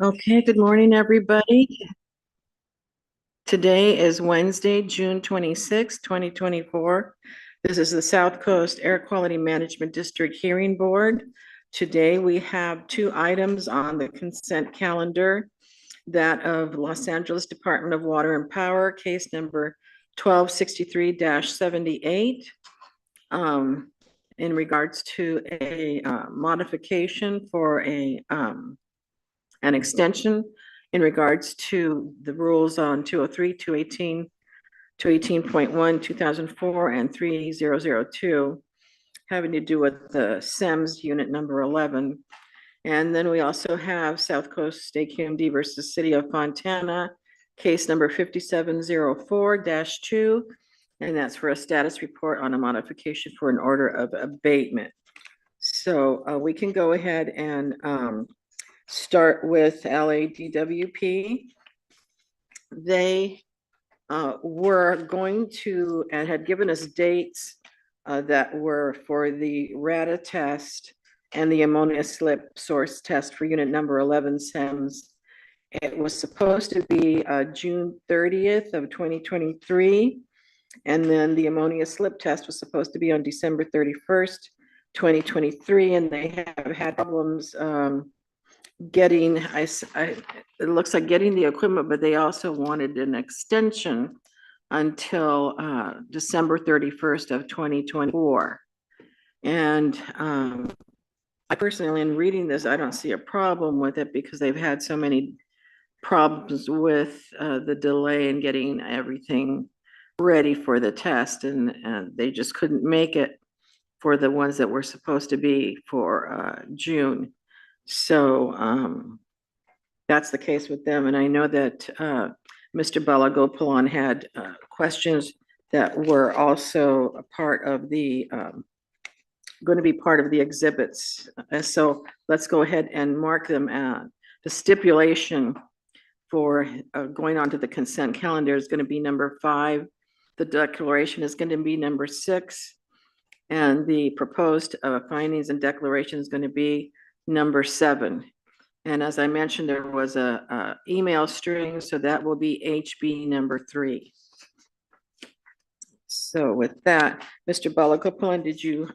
Okay, good morning, everybody. Today is Wednesday, June 26, 2024. This is the South Coast Air Quality Management District Hearing Board. Today we have two items on the consent calendar, that of Los Angeles Department of Water and Power, case number 1263-78, in regards to a modification for an extension in regards to the rules on 203, 218, 218.1, 2004, and 3002, having to do with the SEMS unit number 11. And then we also have South Coast AQMD versus City of Fontana, case number 5704-2, and that's for a status report on a modification for an order of abatement. So we can go ahead and start with LADWP. They were going to and had given us dates that were for the RADA test and the ammonia slip source test for unit number 11 SEMS. It was supposed to be June 30th of 2023, and then the ammonia slip test was supposed to be on December 31st, 2023, and they have had problems getting, it looks like getting the equipment, but they also wanted an extension until December 31st of 2024. And I personally, in reading this, I don't see a problem with it because they've had so many problems with the delay in getting everything ready for the test, and they just couldn't make it for the ones that were supposed to be for June. So that's the case with them. And I know that Mr. Balagopalan had questions that were also a part of the, going to be part of the exhibits. So let's go ahead and mark them. The stipulation for going on to the consent calendar is going to be number 5. The declaration is going to be number 6. And the proposed findings and declaration is going to be number 7. And as I mentioned, there was a email string, so that will be HB number 3. So with that, Mr. Balagopalan,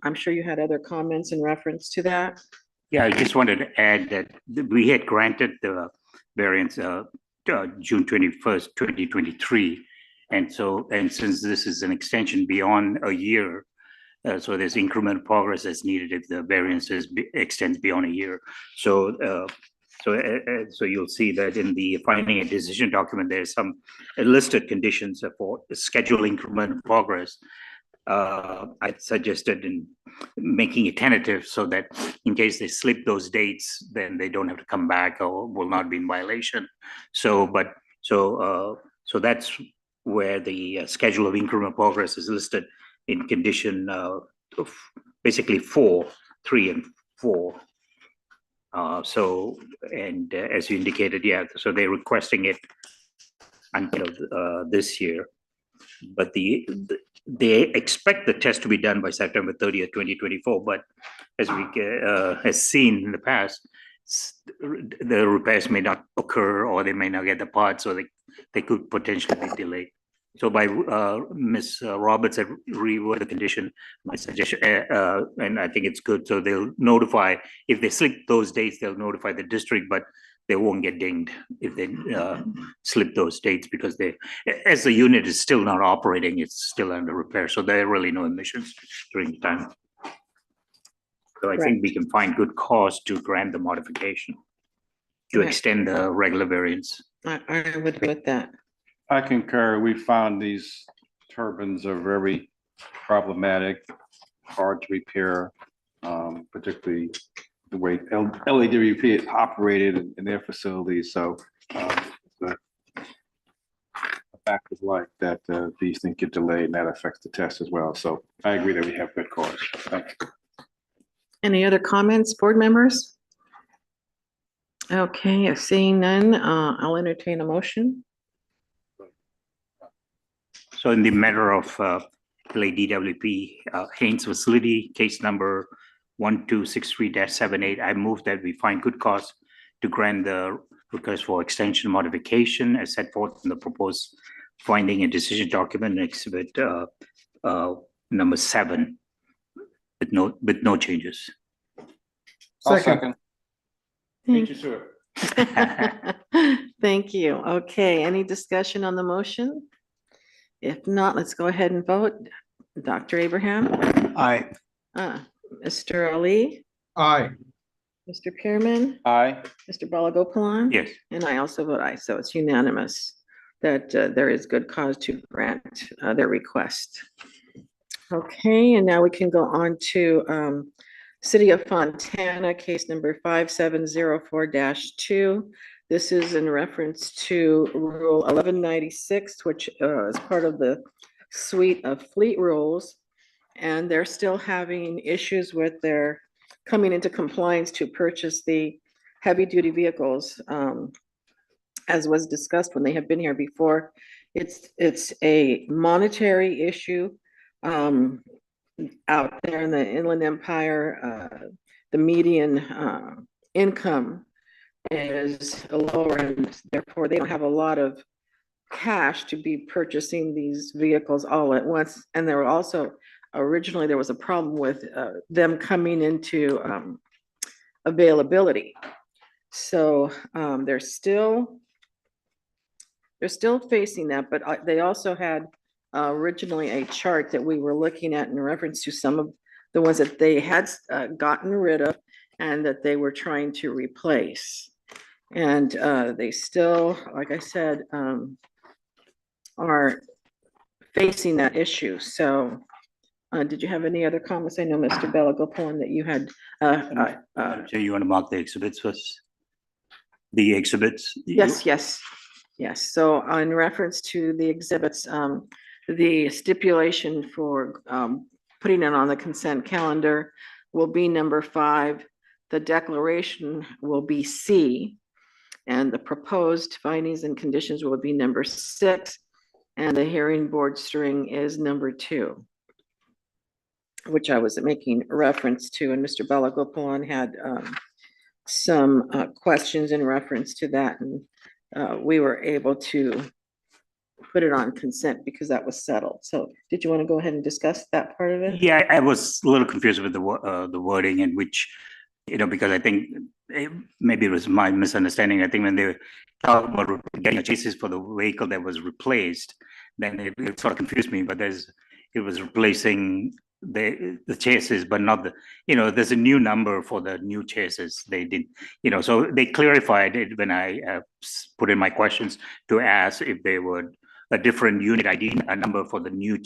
I'm sure you had other comments in reference to that? Yeah, I just wanted to add that we had granted the variance June 21st, 2023. And since this is an extension beyond a year, so there's incremental progress that's needed if the variance extends beyond a year. So you'll see that in the finding and decision document, there's some listed conditions for schedule incremental progress. I suggested in making it tentative so that in case they slip those dates, then they don't have to come back or will not be in violation. So that's where the schedule of incremental progress is listed in condition of basically 4, 3, and 4. As you indicated, yeah, so they're requesting it until this year, but they expect the test to be done by September 30th, 2024. But as we has seen in the past, the repairs may not occur, or they may not get the parts, so they could potentially be delayed. So by Ms. Roberts had reworded the condition, my suggestion, and I think it's good. So they'll notify, if they slip those dates, they'll notify the district, but they won't get dinged if they slip those dates, because as the unit is still not operating, it's still under repair. So there are really no emissions during the time. So I think we can find good cause to grant the modification to extend the regular variance. I would with that. I concur. We found these turbines are very problematic, hard to repair, particularly the way LAWP is operated in their facilities. So factors like that, these things get delayed, and that affects the test as well. So I agree that we have good cause. Thank you. Any other comments, board members? Okay, seeing none, I'll entertain a motion. So in the matter of LADWP Haynes facility, case number 1263-78. I move that we find good cause to grant the request for extension modification as set forth in the proposed finding and decision document in exhibit number 7 with no changes. I'll Second. second. Thank Beat you to it. Thank you. Okay, any discussion on the motion? If not, let's go ahead and vote. Dr. Abraham, Aye. Mr. Ali, Aye. Mr. Pearman, Aye. Mr. Balagopalan. Yes. And I also vote aye, so it's unanimous that there is good cause to grant their request. Okay, and now we can go on to City of Fontana, case number 5704-2. This is in reference to Rule 1196, which is part of the suite of fleet rules. And they're still having issues with their coming into compliance to purchase the heavy-duty vehicles, as was discussed when they have been here before. It's a monetary issue out there in the Inland Empire. The median income is lower, and therefore they don't have a lot of cash to be purchasing these vehicles all at once. And there were also, originally there was a problem with them coming into availability. So they're still facing that, but they also had originally a chart that we were looking at in reference to some of the ones that they had gotten rid of and that they were trying to replace. And they still, like I said, are facing that issue. So did you have any other comments? I know, Mr. Balagopalan, that you had. So you want to mark the exhibits first? The exhibits? Yes. So in reference to the exhibits, the stipulation for putting it on the consent calendar will be number 5. The declaration will be C, and the proposed findings and conditions will be number 6, and the hearing board string is number 2, which I was making reference to, and Mr. Balagopalan had some questions in reference to that, and we were able to put it on consent because that was settled. So did you want to go ahead and discuss that part of it? Yeah, I was a little confused with the wording, in which, because I think maybe it was my misunderstanding. I think when they talk about getting chassis for the vehicle that was replaced, then it sort of confused me. But it was replacing the chassis, but not the, there's a new number for the new chassis. They did, so they clarified it when I put in my questions to ask if they would a different unit ID, a number for the new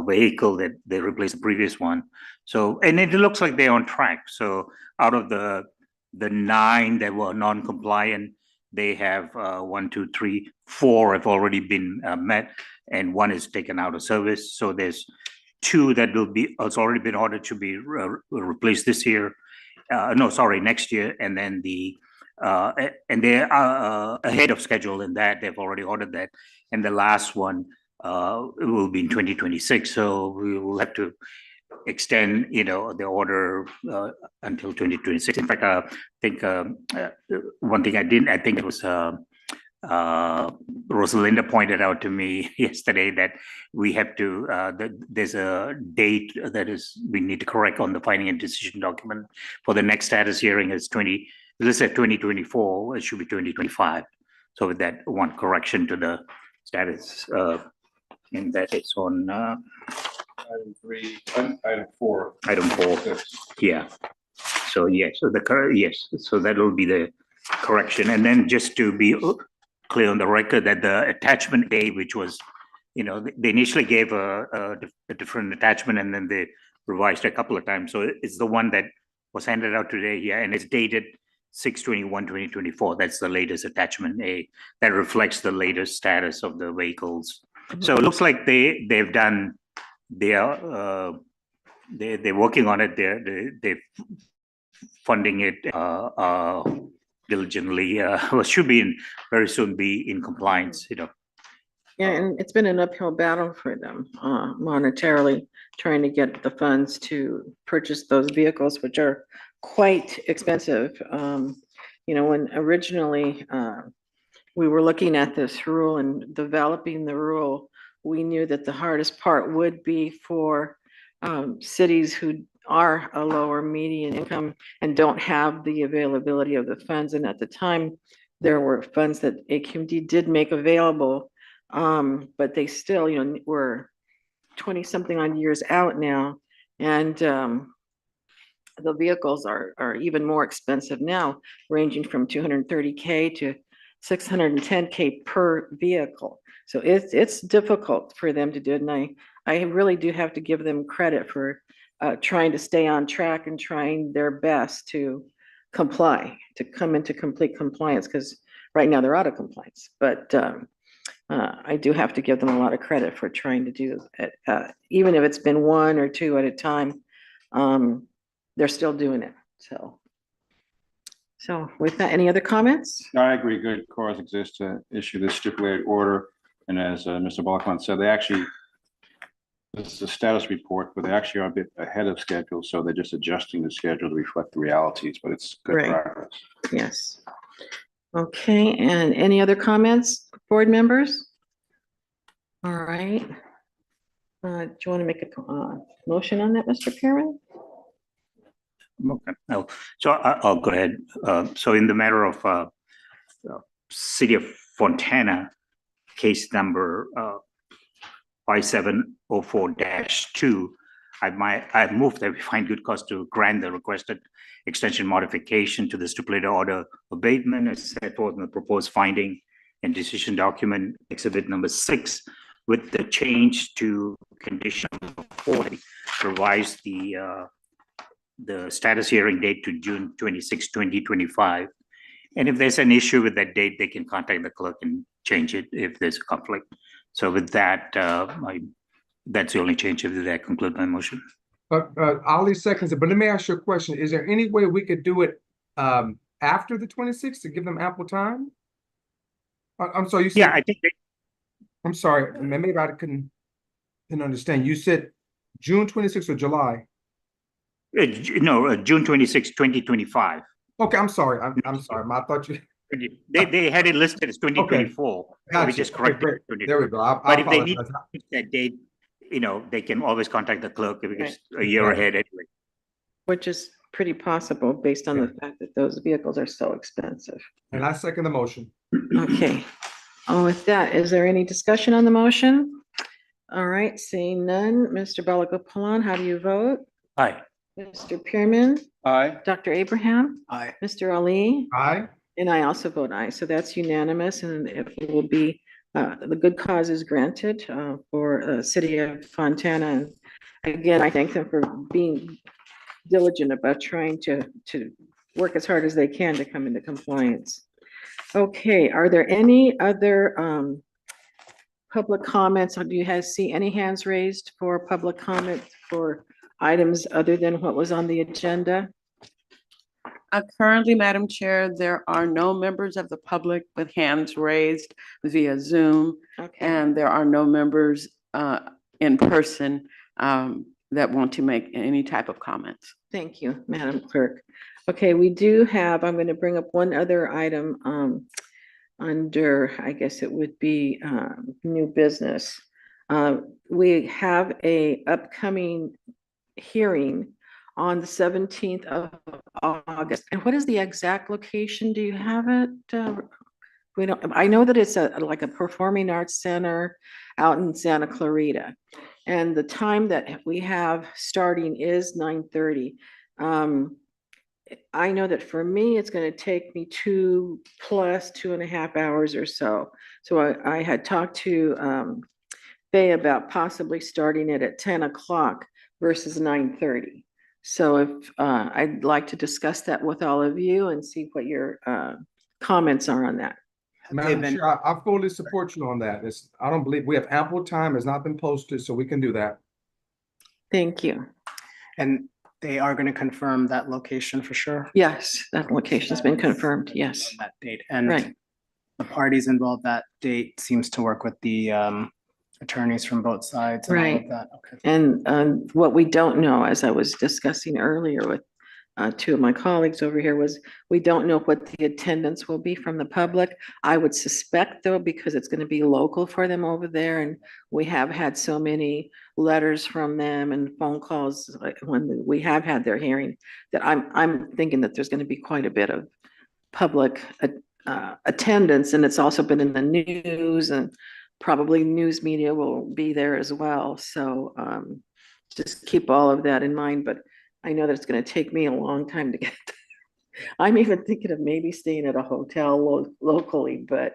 vehicle that they replaced the previous one. So, and it looks like they're on track. So out of the 9 that were non-compliant, they have 1, 2, 3, 4 have already been met, and 1 is taken out of service. So there's 2 that it's already been ordered to be replaced this year. Next year. And then and they're ahead of schedule in that. They've already ordered that. And the last one will be in 2026. So we will have to extend, the order until 2026. In fact, I think one thing I think it was Rosalinda pointed out to me yesterday that we have to, there's a date that we need to correct on the finding and decision document for the next status hearing is 2024, it should be 2025. So with that one correction to the status, and that it's on Item 3, item 4. Item 4. 6. Yeah. So so that will be the correction. And then just to be clear on the record that the attachment A, which was, they initially gave a different attachment and then they revised a couple of times. So it's the one that was handed out today here, and it's dated 6/21/2024. That's the latest attachment A that reflects the latest status of the vehicles. So it looks like they're working on it. They're funding it diligently. Should be very soon be in compliance. Yeah, and it's been an uphill battle for them, monetarily, trying to get the funds to purchase those vehicles, which are quite expensive. When originally, we were looking at this rule and developing the rule, we knew that the hardest part would be for, cities who are a lower median income and don't have the availability of the funds. And at the time, there were funds that AQMD did make available, but they still, were 20-something odd years out now. And the vehicles are even more expensive now, ranging from 230K to 610K per vehicle. So it's difficult for them to do it. And I really do have to give them credit for trying to stay on track and trying their best to comply, to come into complete compliance, because right now they're out of compliance. But I do have to give them a lot of credit for trying to do it, even if it's been one or two at a time. They're still doing it. So with that, any other comments? I agree, good cause exists to issue this stipulated order. And as Mr. Balkan said, this is a status report, but they actually are a bit ahead of schedule. So they're just adjusting the schedule to reflect the realities, but it's good Right. progress. Yes. Okay, and any other comments, board members? All right. Do you want to make a motion on that, Mr. Pearman? Okay. No. So I'll go ahead. So in the matter of City of Fontana, case number 5704-2, I moved that we find good cause to grant the requested extension modification to the stipulated order abatement as set forth in the proposed finding and decision document exhibit number 6, with the change to condition 4, revise the status hearing date to June 26, 2025. And if there's an issue with that date, they can contact the clerk and change it if there's a conflict. So with that, that's the only change. Did I conclude my motion? But Ali seconds it, but let me ask you a question. Is there any way we could do it after the 26th to give them ample time? I'm sorry, you said. Yeah, I think. I'm sorry, maybe I didn't understand. You said June 26th or July? No, June 26, 2025. Okay, I'm sorry. I'm sorry. I thought you. They had it listed as 2024. Gotcha. We just corrected it. There we go. But if they need that date, they can always contact the clerk because a year ahead anyway. Which is pretty possible based on the fact that those vehicles are so expensive. And I second the motion. Okay. With that, is there any discussion on the motion? All right, seeing none. Mr. Balagapallan, how do you vote? Aye. Mr. Pearman? Aye. Dr. Abraham? Aye. Mr. Ali? Aye. And I also vote aye. So that's unanimous, and it will be, the good cause is granted for the City of Fontana. And again, I thank them for being diligent about trying to work as hard as they can to come into compliance. Okay, are there any other public comments? Or do you guys see any hands raised for public comment for items other than what was on the agenda? Currently, Madam Chair, there are no members of the public with hands raised via Zoom, Okay, and there are no members in person that want to make any type of comments. thank you, Madam Clerk. Okay, we do have, I'm going to bring up one other item under, I guess it would be new business. We have a upcoming hearing on the 17th of August. And what is the exact location? Do you have it? We don't, I know that it's like a performing arts center out in Santa Clarita. And the time that we have starting is 9:30. I know that for me, it's going to take me 2.5 hours or so. So I had talked to Faye about possibly starting it at 10 o'clock versus 9:30. So if I'd like to discuss that with all of you and see what your comments are on that. Madam Chair, I fully support you on that. I don't believe we have ample time. It's not been posted, so we can do that. Thank you. And they are going to confirm that location for sure? Yes, that location's been confirmed. Yes. That date. And Right. the parties involved, that date seems to work with the attorneys from both sides and all Right. of that. Okay. And what we don't know, as I was discussing earlier with two of my colleagues over here, was we don't know what the attendance will be from the public. I would suspect though, because it's going to be local for them over there, and we have had so many letters from them and phone calls like when we have had their hearing, that I'm thinking that there's going to be quite a bit of public attendance, and it's also been in the news, and probably news media will be there as well. So just keep all of that in mind, but I know that it's going to take me a long time to get there. I'm even thinking of maybe staying at a hotel locally, but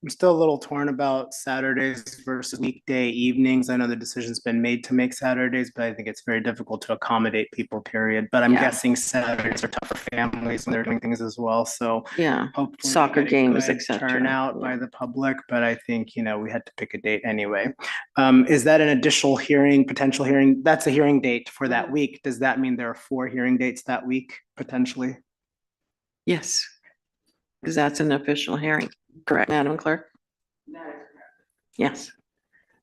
I'm still a little torn about Saturdays versus weekday evenings. I know the decision's been made to make Saturdays, but I think it's very difficult to accommodate people, period. But I'm Yeah. guessing Saturdays are tough for families when they're doing things as well, so yeah, hopefully we Soccer get a games, good et cetera. turnout by Yeah. the public, but I think, we had to pick a date anyway. Is that an additional hearing, potential hearing? That's a hearing date for that week. Does that mean there are 4 hearing dates that week, potentially? Yes, because that's an official hearing, correct, Madam Clerk? Yes.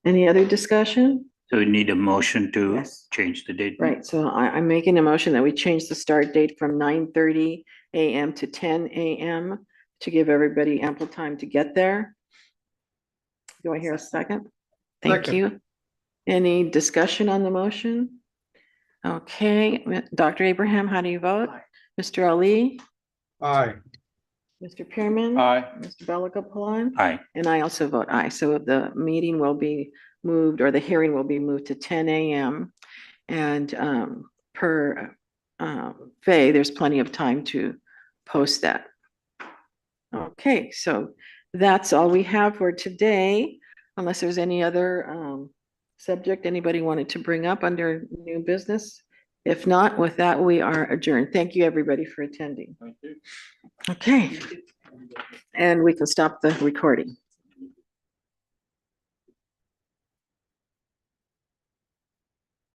Any other discussion? So we need a motion to Yes. change the date. Right, so I'm making a motion that we change the start date from 9:30 AM to 10 AM to give everybody ample time to get there. Do I hear a second? Thank Second. you. Any discussion on the motion? Okay, Dr. Abraham, how do you vote? Mr. Ali, Aye. Mr. Pearman? Aye. Mr. Bellica-Palan? Aye. And I also vote aye. So the meeting will be moved, or the hearing will be moved to 10 AM. And per Fay, there's plenty of time to post that. Okay, so that's all we have for today, unless there's any other subject anybody wanted to bring up under new business. If not, with that, we are adjourned. Thank you, everybody, for attending. Okay. And we can stop the recording.